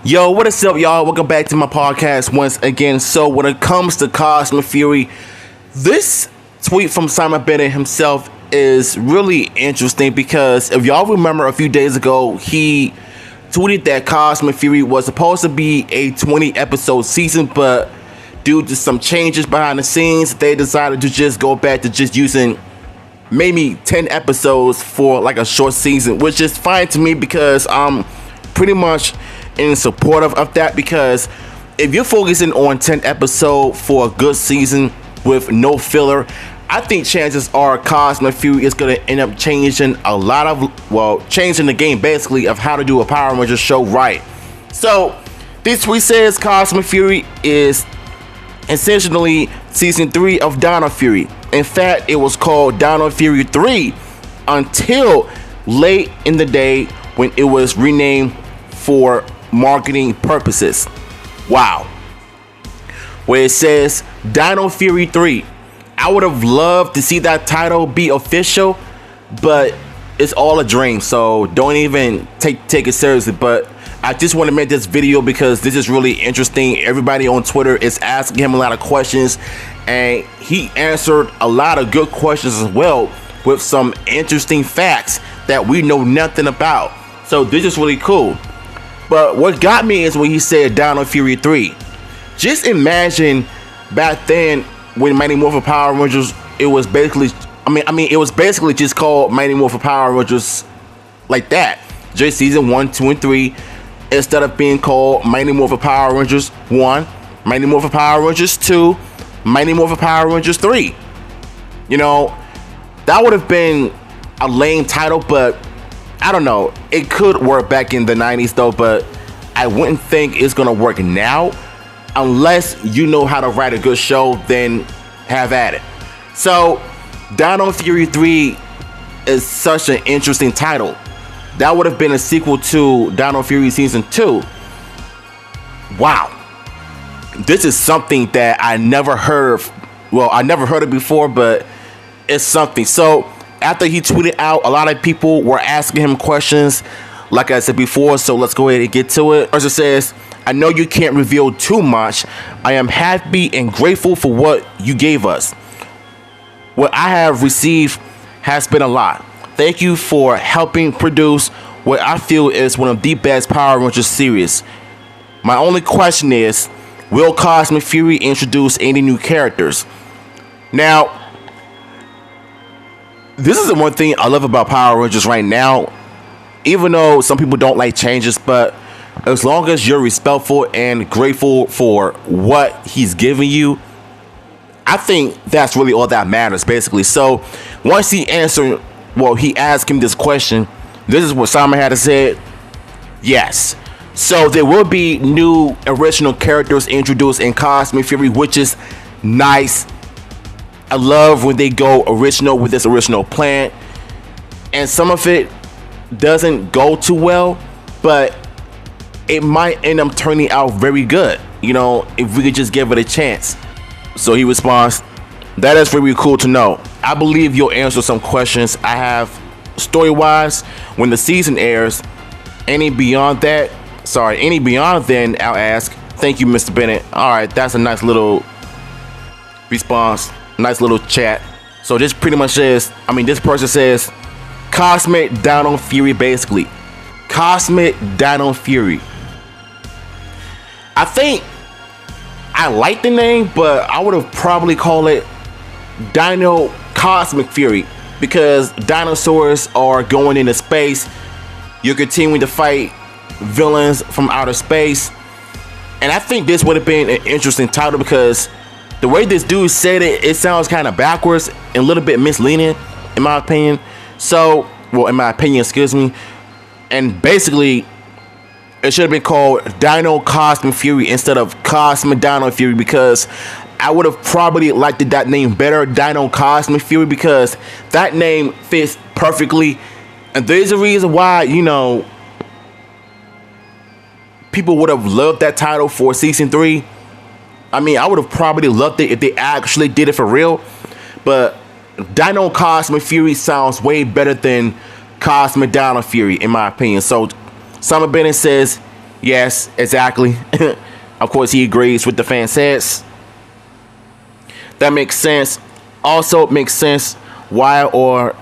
Yo, what is up, y'all? Welcome back to my podcast once again. So, when it comes to Cosmic Fury, this tweet from Simon Bennett himself is really interesting because if y'all remember a few days ago, he tweeted that Cosmic Fury was supposed to be a 20 episode season, but due to some changes behind the scenes, they decided to just go back to just using maybe 10 episodes for like a short season, which is fine to me because I'm pretty much in support of that, because if you're focusing on 10 episodes for a good season with no filler, I think chances are Cosmic Fury is going to end up changing changing the game basically of how to do a Power Rangers show right. So this tweet says Cosmic Fury is essentially season 3 of Dino Fury. In fact, it was called Dino Fury 3 until late in the day when it was renamed for marketing purposes. Wow. Where it says Dino Fury 3. I would have loved to see that title be official, but it's all a dream, so don't even take it seriously. But I just want to make this video because this is really interesting. Everybody on Twitter is asking him a lot of questions, and he answered a lot of good questions as well with some interesting facts that we know nothing about. So this is really cool. But what got me is when he said Dino Fury 3. Just imagine back then when Mighty Morphin Power Rangers, it was basically, it was basically just called Mighty Morphin Power Rangers like that. Just season 1, 2, and 3, instead of being called Mighty Morphin Power Rangers 1, Mighty Morphin Power Rangers 2, Mighty Morphin Power Rangers 3. You know, that would have been a lame title, but I don't know. It could work back in the 90s though, but I wouldn't think it's gonna work now unless you know how to write a good show. Then have at it. So Dino Fury 3 is such an interesting title. That would have been a sequel to Dino Fury season 2. Wow. This is something that I never heard of. Well, I never heard it before, but it's something. So after he tweeted out, a lot of people were asking him questions, like I said before, so let's go ahead and get to it. First it says, I know you can't reveal too much. I am happy and grateful for what you gave us. What I have received has been a lot. Thank you for helping produce what I feel is one of the best Power Rangers series. My only question is, will Cosmic Fury introduce any new characters? Now, this is the one thing I love about Power Rangers right now, even though some people don't like changes, but as long as you're respectful and grateful for what he's giving you, I think that's really all that matters, basically. So once he answered, he asked him this question, this is what Simon had to say. Yes. So there will be new original characters introduced in Cosmic Fury, which is nice. I love when they go original with this original plan, and some of it doesn't go too well, but it might end up turning out very good, you know, if we could just give it a chance. So he responds, that is very cool to know. I believe you'll answer some questions I have story-wise when the season airs. Any beyond then, I'll ask. Thank you, Mr. Bennett. All right, that's a nice little response. Nice little chat. So this pretty much says, this person says Cosmic Dino Fury, basically. Cosmic Dino Fury. I think I like the name, but I would have probably called it Dino Cosmic Fury, because dinosaurs are going into space. You're continuing to fight villains from outer space. And I think this would have been an interesting title because the way this dude said it, it sounds kind of backwards and a little bit misleading, in my opinion. So, excuse me. And basically, it should have been called Dino Cosmic Fury instead of Cosmic Dino Fury, because I would have probably liked that name better, Dino Cosmic Fury, because that name fits perfectly. And there's a reason why, people would have loved that title for season 3. I would have probably loved it if they actually did it for real. But Dino Cosmic Fury sounds way better than Cosmic Dino Fury, in my opinion. So Simon Bennett says, Yes, exactly. Of course, he agrees with the fan says. That makes sense. Also makes sense why or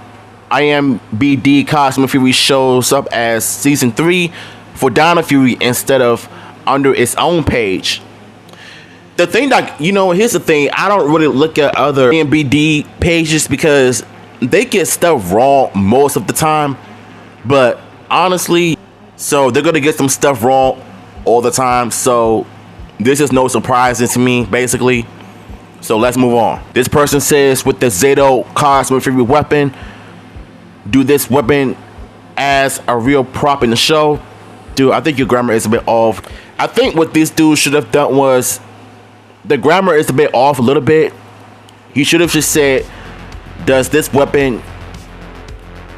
IMBD Cosmic Fury shows up as season 3 for Dino Fury instead of under its own page. The thing that, here's the thing, I don't really look at other IMBD pages because they get stuff wrong most of the time. But honestly, so they're gonna get some stuff wrong all the time. So this is no surprises to me, basically. So let's move on. This person says, with the Zato Cosmic Fury weapon, do this weapon as a real prop in the show? Dude, I think your grammar is a bit off. I think what this dude should have done was, the grammar is a bit off a little bit. He should have just said, does this weapon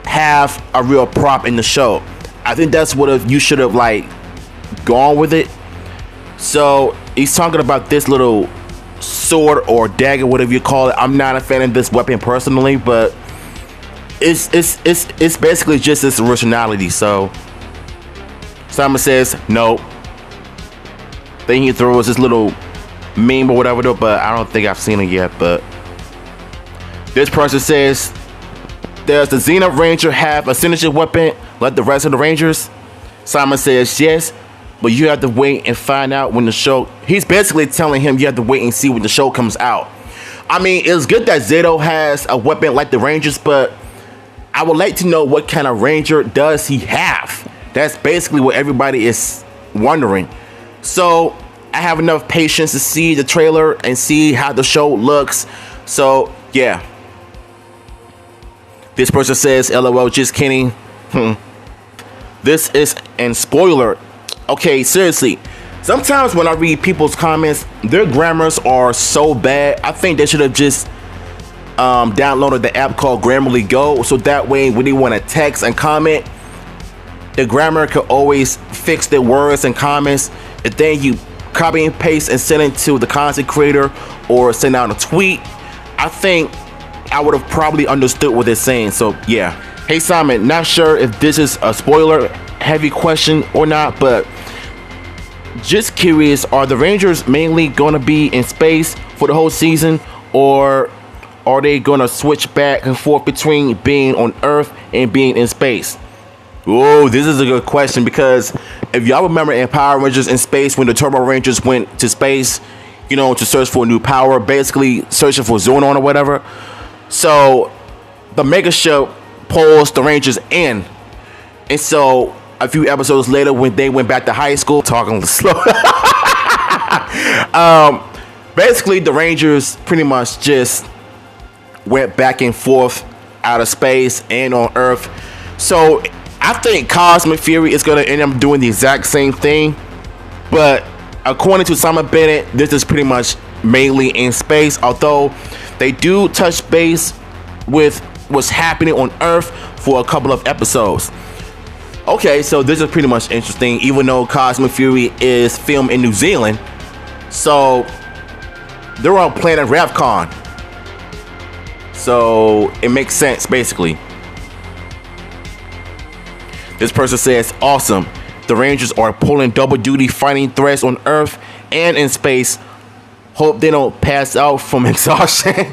have a real prop in the show? I think that's what you should have like gone with it. So he's talking about this little sword or dagger, whatever you call it. I'm not a fan of this weapon personally, but it's basically just its originality. So Simon says no. Then he throws this little meme or whatever though, but I don't think I've seen it yet. But this person says, does the Xena Ranger have a signature weapon like the rest of the Rangers? Simon says yes, but you have to wait and find out when the show. He's basically telling him you have to wait and see when the show comes out. I mean, it's good that Zato has a weapon like the Rangers, but I would like to know what kind of Ranger does he have. That's basically what everybody is wondering. So I have enough patience to see the trailer and see how the show looks. So yeah. This person says, LOL, just kidding. This is an spoiler. Okay, seriously. Sometimes when I read people's comments, their grammars are so bad. I think they should have just downloaded the app called Grammarly Go, so that way when they want to text and comment, the grammar could always fix their words and comments. And then you copy and paste and send it to the content creator or send out a tweet. I think I would have probably understood what they're saying. So yeah. Hey Simon, not sure if this is a spoiler heavy question or not, but just curious, are the Rangers mainly going to be in space for the whole season, or are they going to switch back and forth between being on Earth and being in space? Oh, this is a good question, because if y'all remember in Power Rangers in Space, when the Turbo Rangers went to space, to search for a new power, basically searching for Zonon or whatever. So the mega ship pulls the Rangers in, and so a few episodes later, when they went back to high school, talking slow, basically the Rangers pretty much just went back and forth out of space and on Earth. So I think Cosmic Fury is going to end up doing the exact same thing, but according to Simon Bennett, this is pretty much mainly in space, although they do touch base with what's happening on Earth for a couple of episodes. Okay, so this is pretty much interesting, even though Cosmic Fury is filmed in New Zealand. So they're on planet Ravcon. So it makes sense, basically. This person says, awesome. The Rangers are pulling double duty fighting threats on Earth and in space. Hope they don't pass out from exhaustion.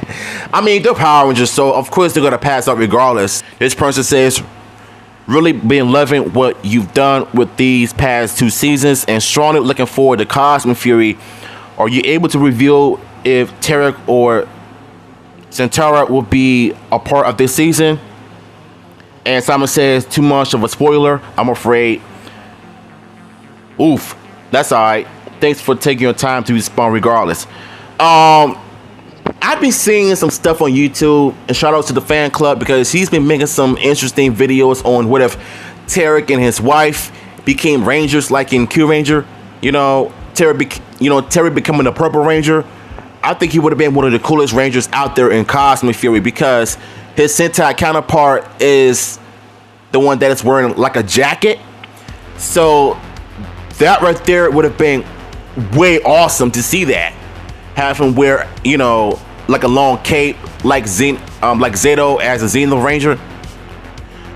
I mean, they're Power Rangers, so of course they're going to pass out regardless. This person says, really been loving what you've done with these past 2 seasons and strongly looking forward to Cosmic Fury. Are you able to reveal if Tarek or Centara will be a part of this season? And Simon says, too much of a spoiler, I'm afraid. Oof, that's alright. Thanks for taking your time to respond regardless. I've been seeing some stuff on YouTube, and shout out to the fan club, because he's been making some interesting videos on what if Tarek and his wife became Rangers, like in Q Ranger. Tarek becoming a Purple Ranger. I think he would have been one of the coolest Rangers out there in Cosmic Fury, because his Sentai counterpart is the one that is wearing like a jacket. So that right there would have been way awesome to see that. Have him wear, like a long cape, like Zato as a Xena Ranger.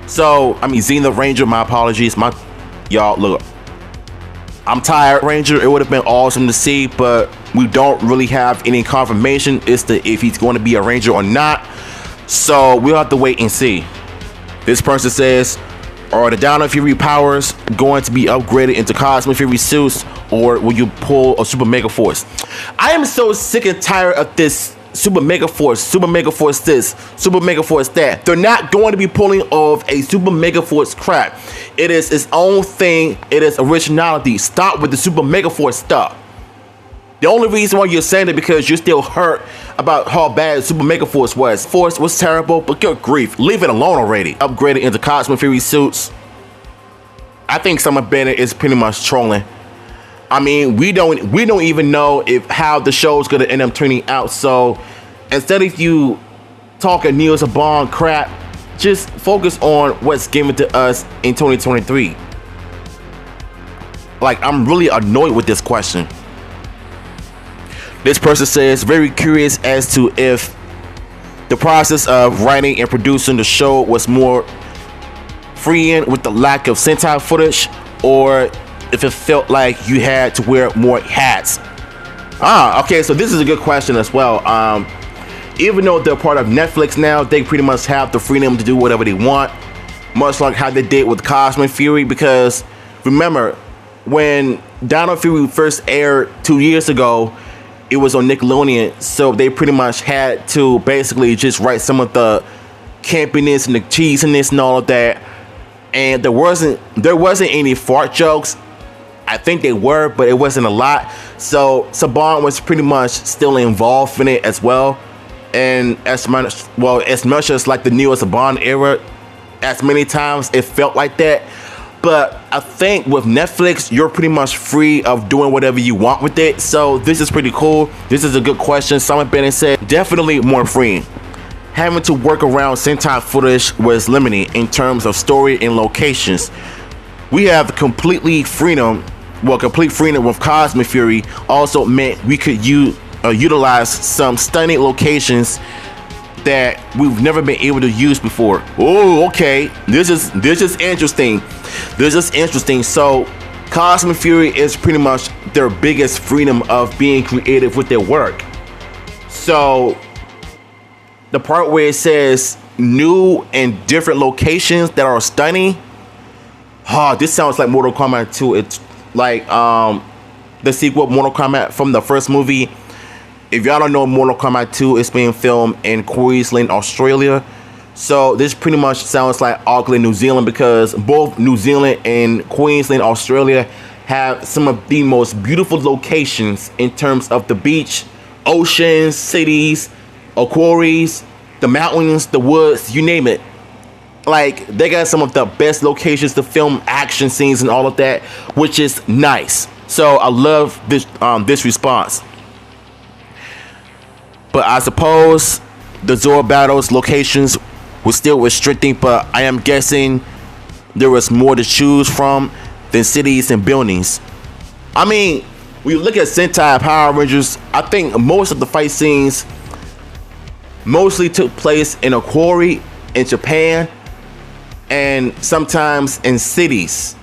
So, Xena Ranger, my apologies. Y'all, look. I'm tired. Ranger, it would have been awesome to see, but we don't really have any confirmation as to if he's going to be a Ranger or not. So we'll have to wait and see. This person says, are the Dino Fury powers going to be upgraded into Cosmic Fury suits, or will you pull a Super Mega Force? I am so sick and tired of this Super Mega Force this, Super Mega Force that. They're not going to be pulling off a Super Mega Force crap. It is its own thing. It is originality. Stop with the Super Mega Force stuff. The only reason why you're saying it because you're still hurt about how bad Super Mega Force was. Force was terrible, but good grief, leave it alone already. Upgraded into Cosmic Fury suits. I think Simon Bennett is pretty much trolling. I mean, we don't even know if how the show's gonna end up turning out. So instead of you talking Neo Saban crap, just focus on what's given to us in 2023. Like, I'm really annoyed with this question. This person says, very curious as to if the process of writing and producing the show was more freeing with the lack of Sentai footage, or if it felt like you had to wear more hats. Okay, so this is a good question as well. Even though they're part of Netflix now, they pretty much have the freedom to do whatever they want, much like how they did with Cosmic Fury. Because remember, when Dino Fury first aired 2 years ago, it was on Nickelodeon, so they pretty much had to basically just write some of the campiness and the cheesiness and all of that. And there wasn't any fart jokes. I think they were, but it wasn't a lot. So Saban was pretty much still involved in it as well. And as much as like the Neo Saban era, as many times it felt like that. But I think with Netflix, you're pretty much free of doing whatever you want with it. So this is pretty cool. This is a good question. Simon Bennett said, definitely more freeing. Having to work around Sentai footage was limiting in terms of story and locations. We have complete freedom with Cosmic Fury also meant we could utilize some stunning locations that we've never been able to use before. Oh, okay. This is interesting. This is interesting. So Cosmic Fury is pretty much their biggest freedom of being creative with their work. So the part where it says new and different locations that are stunning. This sounds like Mortal Kombat 2. It's like the sequel Mortal Kombat from the first movie. If y'all don't know, Mortal Kombat 2 is being filmed in Queensland, Australia. So this pretty much sounds like Auckland, New Zealand, because both New Zealand and Queensland, Australia have some of the most beautiful locations in terms of the beach, oceans, cities, quarries, the mountains, the woods, you name it. Like, they got some of the best locations to film action scenes and all of that, which is nice. So I love this response. But I suppose the Zord battles locations were still restricting, but I am guessing there was more to choose from than cities and buildings. I mean, when you look at Sentai Power Rangers, I think most of the fight scenes mostly took place in a quarry in Japan and sometimes in cities.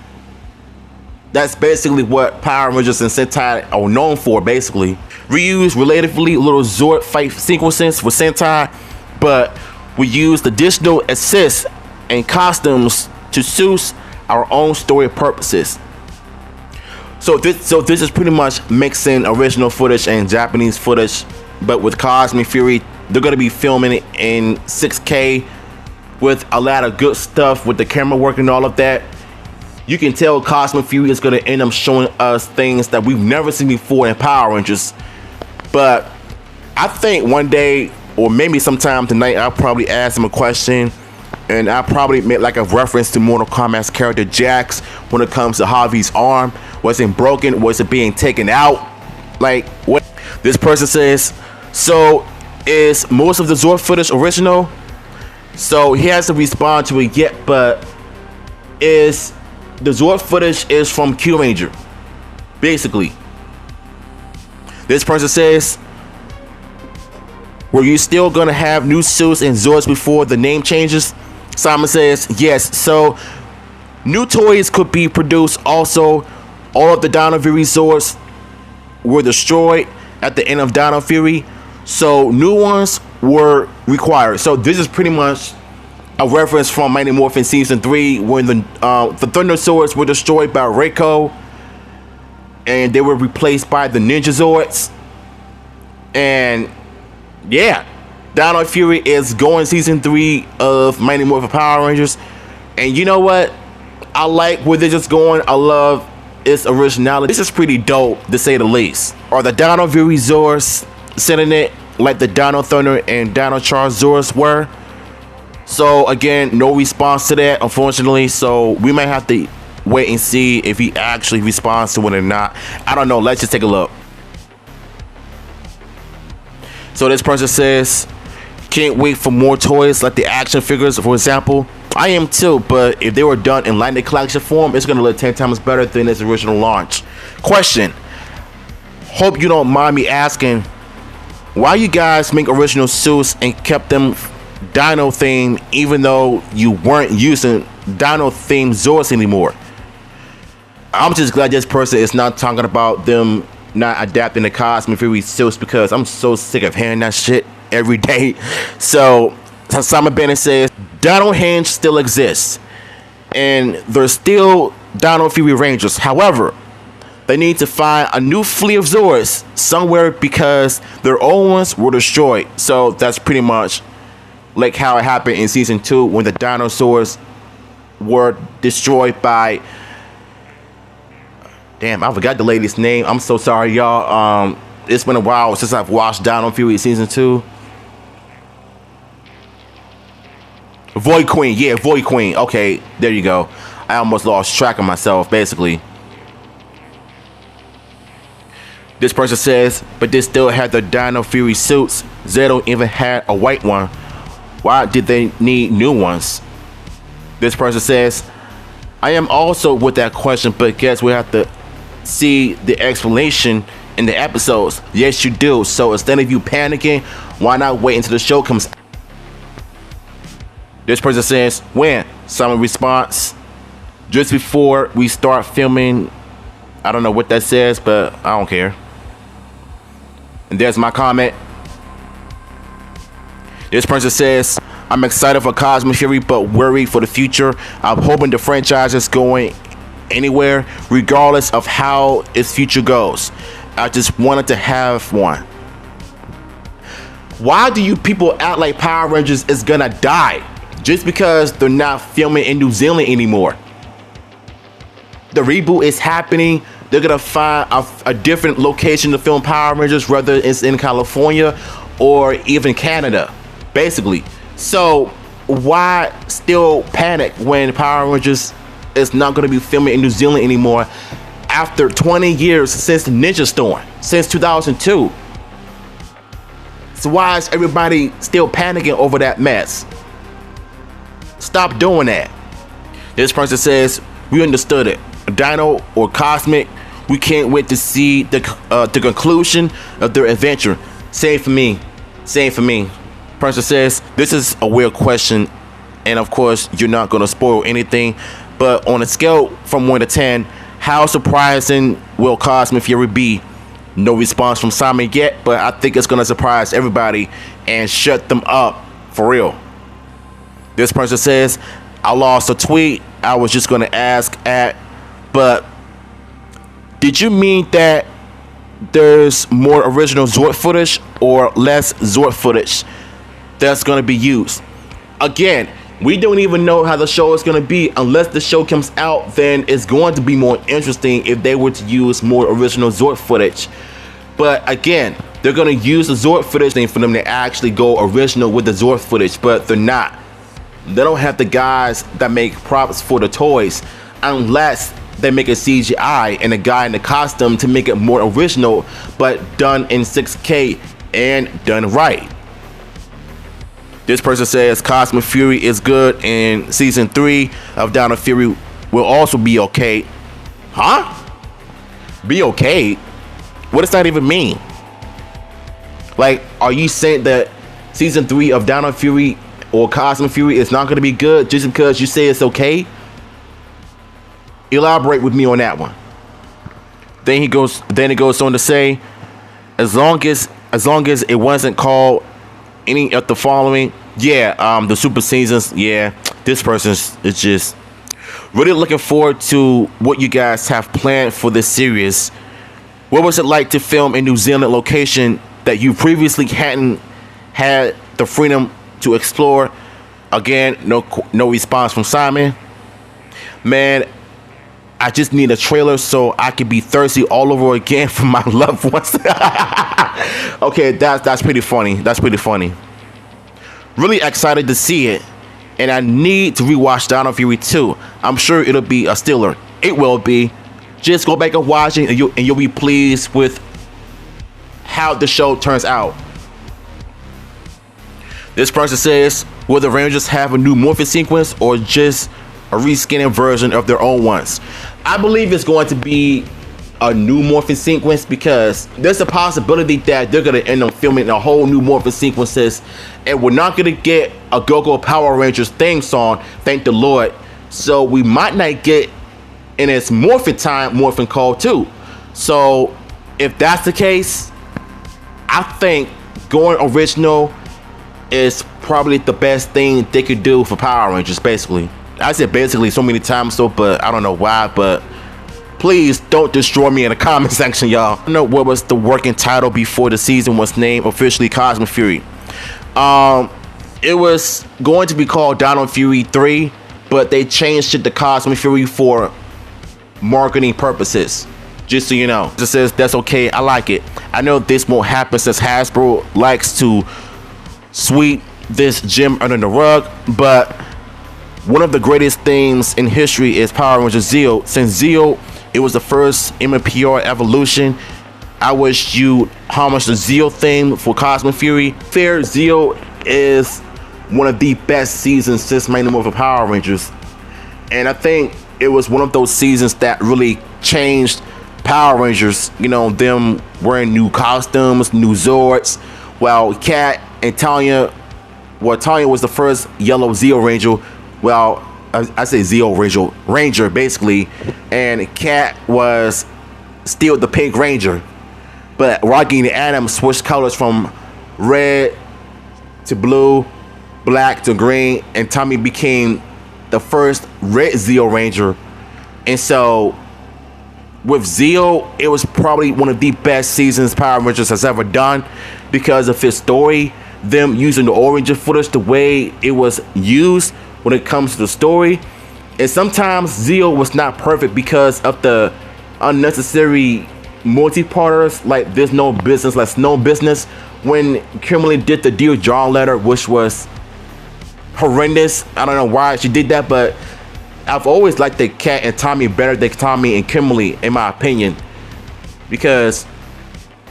That's basically what Power Rangers and Sentai are known for, basically. Reuse relatively little Zord fight sequences for Sentai, but we used additional assists and costumes to suit our own story purposes. So this is pretty much mixing original footage and Japanese footage, but with Cosmic Fury, they're gonna be filming it in 6K with a lot of good stuff with the camera work and all of that. You can tell Cosmic Fury is gonna end up showing us things that we've never seen before in Power Rangers. But I think one day, or maybe sometime tonight, I'll probably ask him a question, and I'll probably make like a reference to Mortal Kombat's character Jax when it comes to Javi's arm. Was it broken? Was it being taken out? Like, what? This person says, so is most of the Zord footage original? So he has to respond to it yet, but is the Zord footage is from Q Ranger, basically. This person says, were you still gonna have new suits and Zords before the name changes? Simon says, yes. So new toys could be produced also All of the Dino Fury swords were destroyed at the end of Dino Fury, so new ones were required. So this is pretty much a reference from Mighty Morphin Season 3 when the Thunder Swords were destroyed by Reiko and they were replaced by the Ninja Zords. And yeah, Dino Fury is going Season 3 of Mighty Morphin Power Rangers. And you know what? I like where they're just going. I love its originality. This is pretty dope, to say the least. Are the Dino Fury Zords sending it like the Dino Thunder and Dino Charge Zords were? So again, no response to that, unfortunately. So we might have to wait and see if he actually responds to it or not. I don't know. Let's just take a look. So this person says, can't wait for more toys like the action figures, for example. I am too, but if they were done in Lightning Collection form, it's going to look 10 times better than its original launch. Question. Hope you don't mind me asking, why you guys make original suits and kept them Dino themed even though you weren't using Dino themed Zords anymore? I'm just glad this person is not talking about them not adapting the Cosmic Fury suits, because I'm so sick of hearing that shit every day. So Simon Bennett says Dino Hinge still exists and there's still Dino Fury Rangers. However, they need to find a new fleet of Zords somewhere because their old ones were destroyed. So that's pretty much like how it happened in Season 2 when the dinosaurs were destroyed by... Damn, I forgot the lady's name. I'm so sorry, y'all. It's been a while since I've watched Dino Fury Season 2. Void Queen. Yeah, Void Queen. Okay, there you go. I almost lost track of myself, basically. This person says, but they still had the Dino Fury suits. Zero even had a white one. Why did they need new ones? This person says, I am also with that question, but guess we have to see the explanation in the episodes. Yes, you do. So instead of you panicking, why not wait until the show comes out? This person says, when? Simon responds, just before we start filming. I don't know what that says, but I don't care. And there's my comment. This person says, I'm excited for Cosmic Fury, but worried for the future. I'm hoping the franchise is going anywhere, regardless of how its future goes. I just wanted to have one. Why do you people act like Power Rangers is gonna die just because they're not filming in New Zealand anymore? The reboot is happening. They're gonna find a different location to film Power Rangers, whether it's in California or even Canada, basically. So why still panic when Power Rangers is not going to be filming in New Zealand anymore after 20 years since the Ninja Storm, since 2002? So why is everybody still panicking over that mess? Stop doing that. This person says, we understood it. Dino or Cosmic, we can't wait to see the conclusion of their adventure. Same for me. Same for me. Person says, this is a weird question, and of course you're not going to spoil anything, but on a scale from 1 to 10, how surprising will Cosmic Fury be? No response from Simon yet, but I think it's going to surprise everybody and shut them up for real. This person says, I lost a tweet I was just going to ask at, but did you mean that there's more original Zord footage or less Zord footage that's going to be used? Again, we don't even know how the show is going to be unless the show comes out. Then it's going to be more interesting if they were to use more original Zord footage. But again, they're going to use the Zord footage thing for them to actually go original with the Zord footage, but they're not. They don't have the guys that make props for the toys unless they make a CGI and a guy in the costume to make it more original, but done in 6K and done right. This person says Cosmic Fury is good and Season 3 of Dino Fury will also be okay. Huh? Be okay? What does that even mean? Like, are you saying that Season 3 of Dino Fury or Cosmic Fury is not going to be good just because you say it's okay? Elaborate with me on that one. Then it goes on to say, as long as it wasn't called any of the following, yeah, the super seasons, yeah, this person is just really looking forward to what you guys have planned for this series. What was it like to film in New Zealand location that you previously hadn't had the freedom to explore? Again, no response from Simon. Man, I just need a trailer so I can be thirsty all over again for my loved ones. Okay, that's pretty funny. That's pretty funny. Really excited to see it, and I need to rewatch Dino Fury 2. I'm sure it'll be a stealer. It will be. Just go back and watch it, and you'll be pleased with how the show turns out. This person says, will the Rangers have a new morphing sequence or just a reskinning version of their own ones? I believe it's going to be a new morphing sequence because there's a possibility that they're going to end up filming a whole new morphing sequences, and we're not going to get a Go-Go Power Rangers theme song, thank the Lord. So we might not get in its morphing time morphing call too. So if that's the case, I think going original is probably the best thing they could do for Power Rangers. Basically, I said basically so many times, so, but I don't know why. But please don't destroy me in the comment section, y'all. I don't know what was the working title before the season was named officially Cosmic Fury. It was going to be called Dino Fury 3, but they changed it to Cosmic Fury for marketing purposes. Just so you know, it says that's okay. I like it. I know this won't happen since Hasbro likes to sweep this gem under the rug, but one of the greatest things in history is Power Rangers Zeo. Since Zeo, it was the first MPR evolution. I wish you homage the Zeo theme for Cosmic Fury. Fair, Zeo is one of the best seasons since Magnum of the Power Rangers, and I think it was one of those seasons that really changed Power Rangers. You know, them wearing new costumes, new Zords. While Kat and Tanya, well, Tanya was the first yellow Zeo Ranger. Well, I say Zeo Ranger basically, and Kat was still the Pink Ranger. But Rocky and Adam switched colors from red to blue, black to green, and Tommy became the first red Zeo Ranger. And so with Zeo, it was probably one of the best seasons Power Rangers has ever done because of his story, them using the Oranger footage the way it was used when it comes to the story. And sometimes Zeo was not perfect because of the unnecessary multi-parters, like There's No Business, like No Business, when Kimberly did the Dear John letter, which was horrendous. I don't know why she did that, but I've always liked the Kat and Tommy better than Tommy and Kimberly, in my opinion, because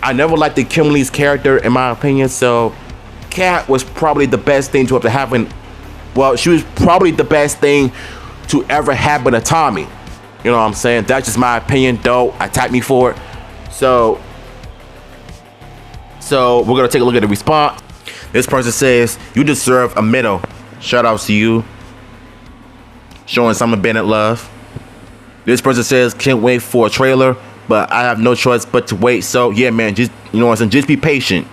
I never liked the Kimberly's character, in my opinion. So Kat was probably the best thing to ever happen. Well, she was probably the best thing to ever happen to Tommy. You know what I'm saying? That's just my opinion, though. Attack me for it. So we're gonna take a look at the response. This person says, "You deserve a medal. Shout out to you." Showing Simon Bennett love. This person says, "Can't wait for a trailer, but I have no choice but to wait. So yeah, man, just, you know what I'm saying, just be patient."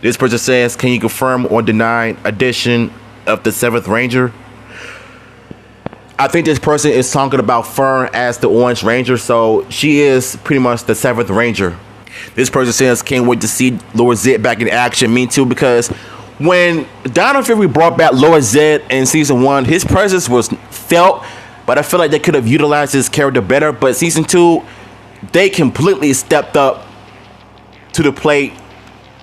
This person says, "Can you confirm or deny addition of the 7th Ranger?" I think this person is talking about Fern as the Orange Ranger, so she is pretty much the 7th Ranger. This person says, "Can't wait to see Lord Zed back in action." Me too, because when Dino Fury brought back Lord Zed in season 1, his presence was felt, but I feel like they could have utilized his character better. But season 2, they completely stepped up to the plate.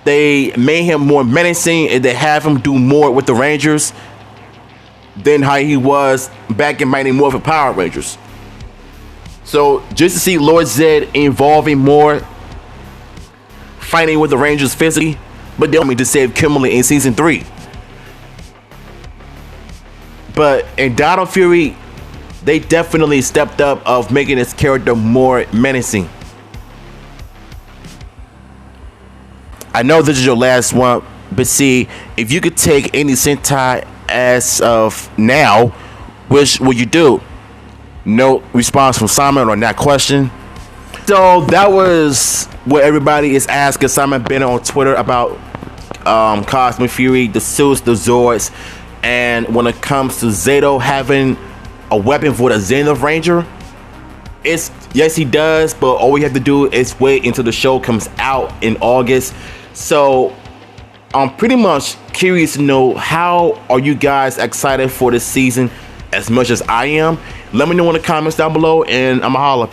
They made him more menacing, and they have him do more with the Rangers than how he was back in Mighty Morphin Power Rangers. So just to see Lord Zed involving more, fighting with the Rangers physically, but they want me to save Kimberly in season 3. But in Dino Fury, they definitely stepped up of making his character more menacing. I know this is your last one, but see, if you could take any Sentai as of now, which would you do? No response from Simon on that question. So that was what everybody is asking Simon Bennett on Twitter about Cosmic Fury, the suits, the Zords, and when it comes to Zato having a weapon for the Zenith Ranger, it's yes he does, but all we have to do is wait until the show comes out in August. So I'm pretty much curious to know, how are you guys excited for this season as much as I am? Let me know in the comments down below, and I'ma holla.